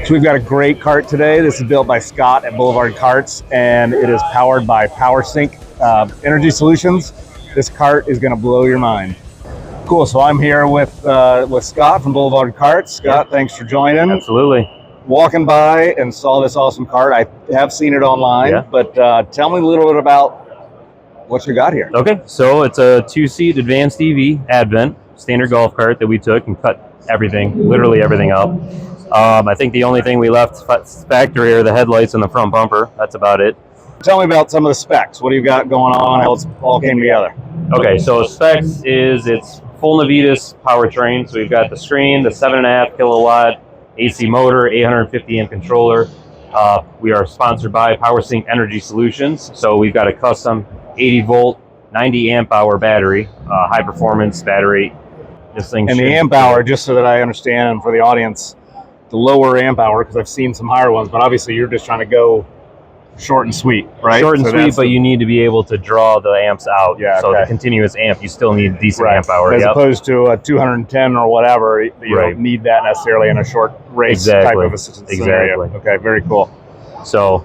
So we've got a great cart today. This is built by Scott at Boulevard Carts, and it is powered by Powersync Energy Solutions. This cart is going to blow your mind. Cool. So I'm here with Scott from Boulevard Carts. Scott, thanks for joining. Absolutely. Walking by and saw this awesome cart. I have seen it online, but tell me a little bit about what you got here. Okay, so it's a 2-seat advanced EV Advent standard golf cart that we took and cut everything, literally everything up. I think the only thing we left factory are the headlights and the front bumper. That's about it. Tell me about some of the specs. What do you got going on? How it all came together? Okay, so specs is it's full Navitas powertrain. So we've got the screen, the 7.5 kilowatt AC motor, 850 amp controller. We are sponsored by Powersync Energy Solutions. So we've got a custom 80 volt, 90 amp hour battery, high performance battery. This thing and the amp hour, just so that I understand for the audience, the lower amp hour, because I've seen some higher ones, but obviously you're just trying to go short and sweet, right? Short and sweet, but you need to be able to draw the amps out. Yeah, so the continuous amp, you still need decent amp hour. As opposed to a 210 or whatever, you don't need that necessarily in a short race type of a scenario. Okay, very cool. So,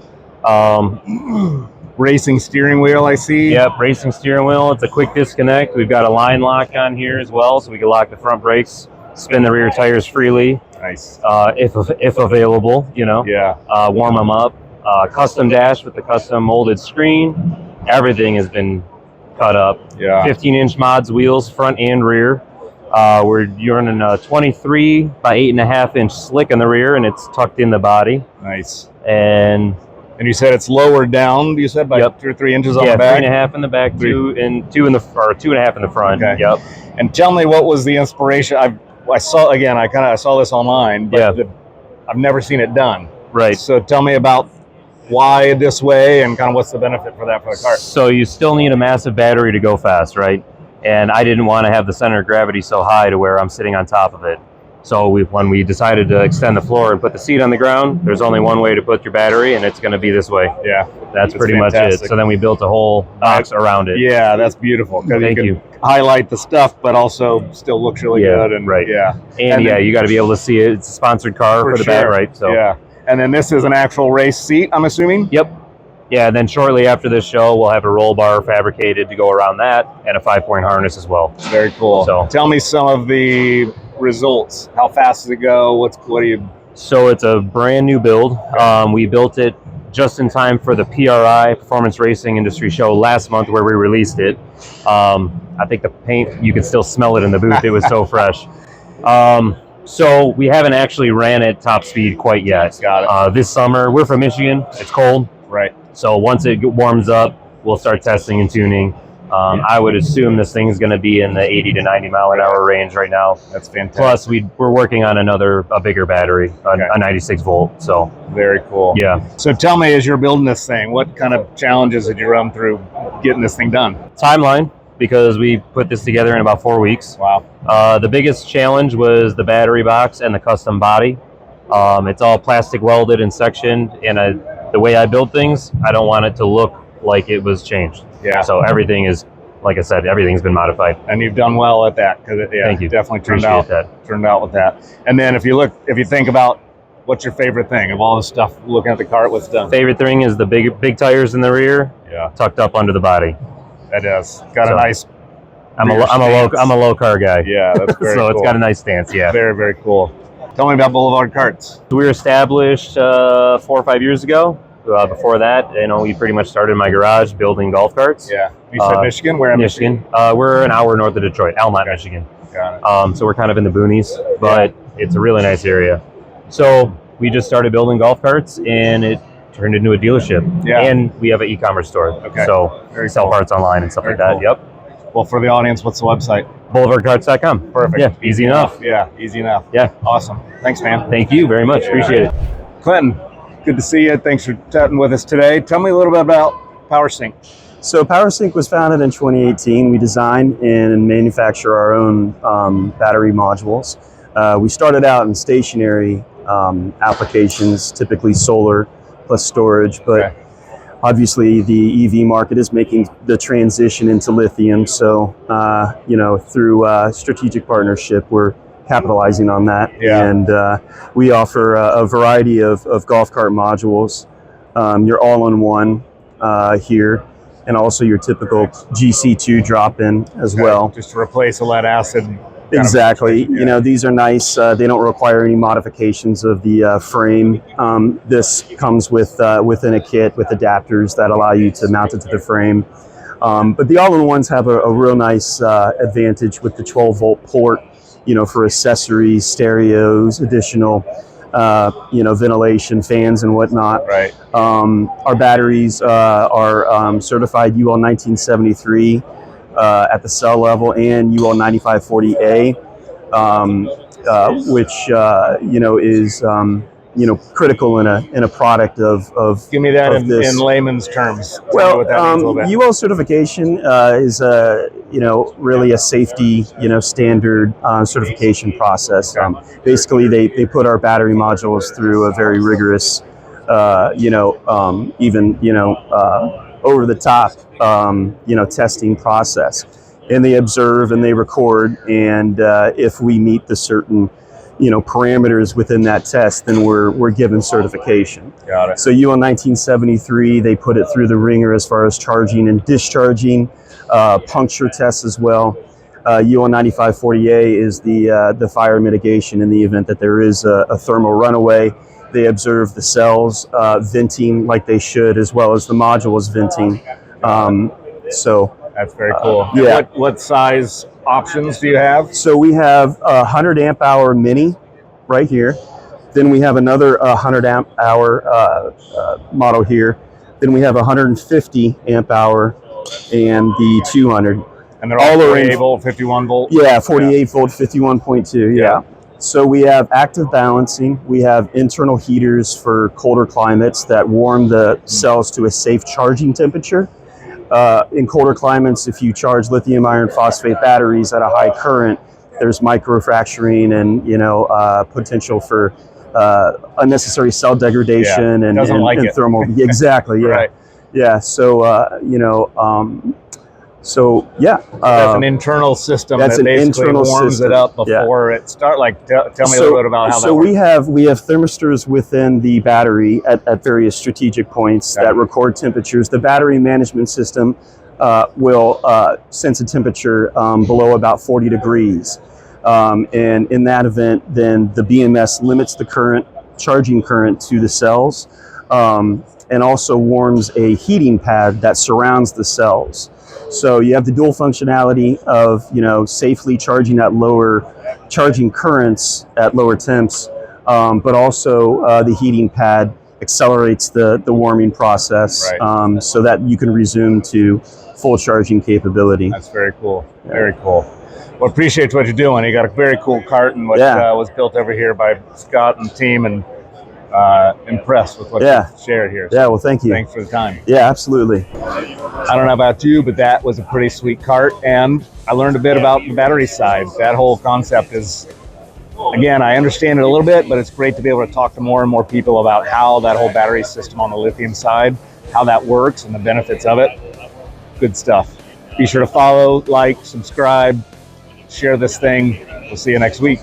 racing steering wheel, I see. Yep, racing steering wheel. It's a quick disconnect. We've got a line lock on here as well, so we can lock the front brakes, spin the rear tires freely. Nice. If available, you know. Yeah. Warm them up. Custom dash with the custom molded screen. Everything has been cut up. Yeah. 15-inch mods wheels, front and rear. We're running a 23 by 8.5 inch slick in the rear, and it's tucked in the body. Nice. And you said it's lowered down. You said by 2 or 3 inches on the back. 3.5 in the back, 2.5 in the front. Okay. Yep. And tell me, what was the inspiration? I saw this online, but I've never seen it done. Right. So tell me about why this way and kind of what's the benefit for that for the cart. So you still need a massive battery to go fast, right? And I didn't want to have the center of gravity so high to where I'm sitting on top of it. So when we decided to extend the floor and put the seat on the ground, there's only one way to put your battery, and it's going to be this way. Yeah. That's pretty much it. So then we built a whole box around it. Yeah, that's beautiful. Thank you. Highlight the stuff, but also still looks really good. And right. Yeah. And you got to be able to see it. It's a sponsored car for the back, right? So yeah. And then this is an actual race seat, I'm assuming? Yep. Yeah, and then shortly after this show, we'll have a roll bar fabricated to go around that, and a 5-point harness as well. Very cool. So tell me some of the results. How fast does it go? What do you? So it's a brand new build. We built it just in time for the PRI, Performance Racing Industry Show, last month, where we released it. I think the paint, you can still smell it in the booth. It was so fresh. So we haven't actually ran at top speed quite yet. Got it. This summer, we're from Michigan. It's cold. Right. So once it warms up, we'll start testing and tuning. I would assume this thing's going to be in the 80 to 90 mile an hour range right now. That's fantastic. Plus, we're working on a bigger battery, a 96 volt. So very cool. Yeah. So tell me, as you're building this thing, what kind of challenges did you run through getting this thing done? Timeline, because we put this together in about 4 weeks. Wow. The biggest challenge was the battery box and the custom body. It's all plastic welded and sectioned, and the way I build things, I don't want it to look like it was changed. Yeah. So everything is, like I said, everything's been modified. And you've done well at that, because Thank you. Definitely turned out with that. And then if you think about what's your favorite thing of all the stuff looking at the cart, what's done? Favorite thing is the big tires in the rear. Yeah. Tucked up under the body. That is got a nice. I'm a low car guy. Yeah, that's very so cool. It's got a nice stance. Yeah. Very, very cool. Tell me about Boulevard Carts. We were established 4 or 5 years ago. Before that, we pretty much started in my garage building golf carts. Yeah. You said Michigan? Where in Michigan? We're an hour north of Detroit, Almont, Michigan. Got it. So we're kind of in the boonies, but it's a really nice area. So we just started building golf carts, and it turned into a dealership. Yeah. And we have an e-commerce store. Okay. So we sell parts online and stuff like that. Cool. Yep. Well, for the audience, what's the website? boulevardcarts.com. Perfect. Yeah, easy enough. Yeah, easy enough. Yeah. Awesome. Thanks, man. Thank you very much. Appreciate it. Clinton, good to see you. Thanks for chatting with us today. Tell me a little bit about Powersync. So Powersync was founded in 2018. We design and manufacture our own battery modules. We started out in stationary applications, typically solar plus storage, but obviously the EV market is making the transition into lithium. So, through strategic partnership, we're capitalizing on that. Yeah. And we offer a variety of golf cart modules. Your all-in-one here, and also your typical GC2 drop-in as well. Just to replace a lead acid. Exactly. You know, these are nice. They don't require any modifications of the frame. This comes within a kit with adapters that allow you to mount it to the frame. But the all-in-ones have a real nice advantage with the 12-volt port, you know, for accessories, stereos, additional, you know, ventilation, fans, and whatnot. Right. Our batteries are certified UL 1973 at the cell level, and UL 9540A, which you know is you know, critical in a product of. Give me that in this. layman's terms. Well, what that means a little bit. UL certification is you know, really a safety, you know, standard certification process. Basically, they put our battery modules through a very rigorous, you know, even, you know, over the top, you know, testing process, and they observe and they record, and if we meet the certain, you know, parameters within that test, then we're given certification. Got it. So UL 1973, they put it through the ringer as far as charging and discharging, puncture tests as well. UL 9540A is the fire mitigation in the event that there is a thermal runaway. They observe the cells venting like they should, as well as the modules venting. So that's very cool. Yeah. What size options do you have? So we have a 100 amp hour mini right here. Then we have another 100 amp hour model here. Then we have 150 amp hour and the 200. And they're all 48 volt, 51 volt? Yeah, 48 volt, 51.2, yeah. So we have active balancing. We have internal heaters for colder climates that warm the cells to a safe charging temperature. In colder climates, if you charge lithium iron phosphate batteries at a high current, there's microfracturing and, you know, potential for unnecessary cell degradation and thermal. Exactly, yeah. Right. Yeah, so, you know, so yeah, that's an internal system that basically warms it up before it starts. Like, tell me a little bit about how that works. So we have thermistors within the battery at various strategic points that record temperatures. The battery management system will sense a temperature below about 40 degrees, and in that event, then the BMS limits the charging current to the cells, and also warms a heating pad that surrounds the cells. So you have the dual functionality of, you know, safely charging at lower charging currents at lower temps, but also the heating pad accelerates the warming process, so that you can resume to full charging capability. That's very cool. Yeah. Very cool. Well, appreciate what you're doing. You got a very cool cart, and what was built over here by Scott and team, and impressed with what you shared here. So yeah, well, thank you. Thanks for the time. Yeah, absolutely. I don't know about you, but that was a pretty sweet cart, and I learned a bit about the battery side. That whole concept is, again, I understand it a little bit, but it's great to be able to talk to more and more people about how that whole battery system on the lithium side, how that works and the benefits of it. Good stuff. Be sure to follow, like, subscribe, share this thing. We'll see you next week.